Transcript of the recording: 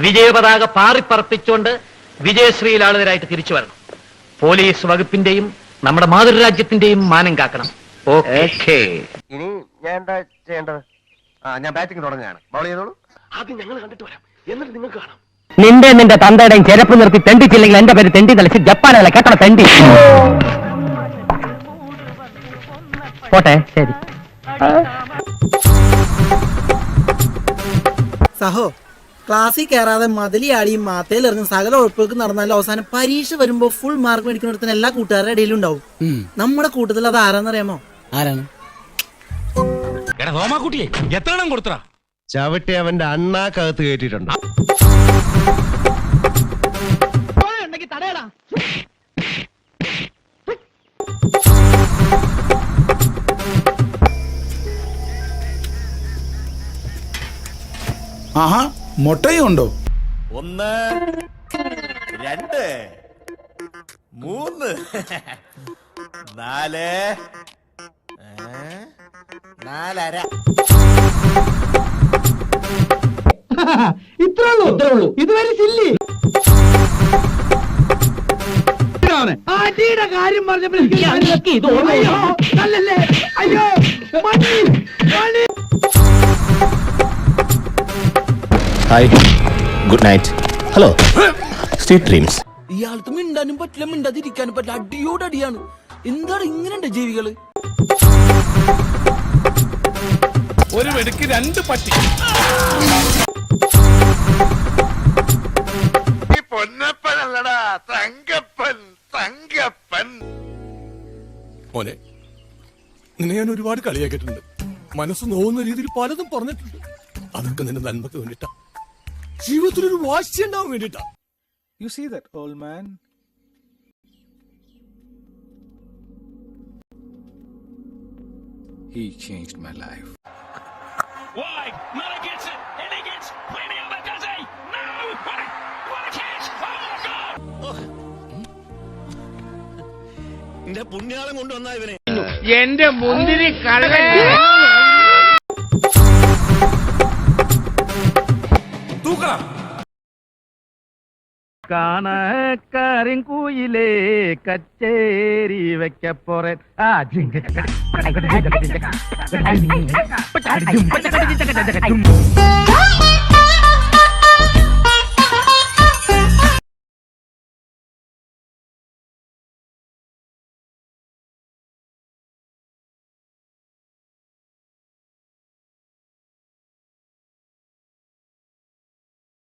വിജയപതാക പാറിപ്പറപ്പിച്ചുകൊണ്ട് വിജയശ്രീലാളിതരായിട്ട് തിരിച്ചു വരണം. പോലീസ് വകുപ്പിന്റെയും നമ്മുടെ മാതൃരാജ്യത്തിന്റെയും മാനം കാക്കണം. ഓക്കേ. ഇനി ഞാൻ എന്താ ചെയ്യേണ്ടത്? ഞാൻ ബാറ്റിംഗ് തുടങ്ങുകയാണ്. ബൗൾ ചെയ്തോളൂ. ആദ്യം ഞങ്ങൾ കണ്ടിട്ട് വരാം, എന്നിട്ട് നിങ്ങൾക്ക് കാണാം. നിന്റെ തന്തയുടെയും ചെരപ്പ് നിർത്തി തെണ്ടിച്ചില്ലെങ്കിൽ എന്റെ പേര് തെണ്ടി തളിച്ച് ജപ്പാനല്ല കേട്ടോ തെണ്ടി. പോട്ടെ, ശരി. സഹോ, ക്ലാസ്സിൽ കയറാതെ മതിലിയാടിയും മാത്തയിലെറിഞ്ഞ് സകല ഉഴപ്പുകൾക്ക് നടന്നാലും അവസാനം പരീക്ഷ വരുമ്പോ ഫുൾ മാർക്ക് മേടിക്കുന്നിടത്തിന് എല്ലാ കൂട്ടുകാരുടെ ഇടയിലും ഉണ്ടാവും. നമ്മുടെ കൂട്ടത്തിൽ അത് ആരാന്നറിയാമോ? ആരാണ്? എത്ര എണ്ണം കൊടുത്തറാ? ചവിട്ടി അവന്റെ അണ്ണാക്കകത്ത് കയറ്റിട്ടുണ്ട്. ആഹാ, മുട്ടയും ഉണ്ടോ? 1 2 3 4 4.5. ഇത്രേ ഉള്ളൂ. ഇതുവരെ സില്ലി ആറ്റിയുടെ കാര്യം പറഞ്ഞപ്പോൾ അയ്യോ hi, good night. Hello, sweet dreams. ഇയാൾക്ക് മിണ്ടാനും പറ്റില്ല, മിണ്ടാതിരിക്കാനും പറ്റില്ല. അടിയോടടിയാണ്. എന്താണ് ഇങ്ങനെയുണ്ട് ജീവികള്? ഒരു വെടിക്ക് 2 പട്ടി. പൊന്നപ്പനല്ലടാ, തങ്കപ്പൻ. മോനെ, നിന്നെ ഞാൻ ഒരുപാട് കളിയാക്കിയിട്ടുണ്ട്. മനസ്സ് നോവുന്ന രീതിയിൽ പലതും പറഞ്ഞിട്ടുണ്ട്. അതൊക്കെ നിന്റെ നന്മക്ക് വേണ്ടിട്ടാ, ജീവിതത്തിലൊരു വാശി ഉണ്ടാവാൻ വേണ്ടിട്ടാ. You see that old man? He changed my life. Wide, Miller gets it, and he gets plenty of it, does he? No! What a catch! Oh my God! എന്റെ പുണ്യാളം കൊണ്ടുവന്ന ഇവനെ എന്റെ മുന്തിരി കരിങ്കൂയിലേ കച്ചേരി വെക്കപ്പോറേ ആ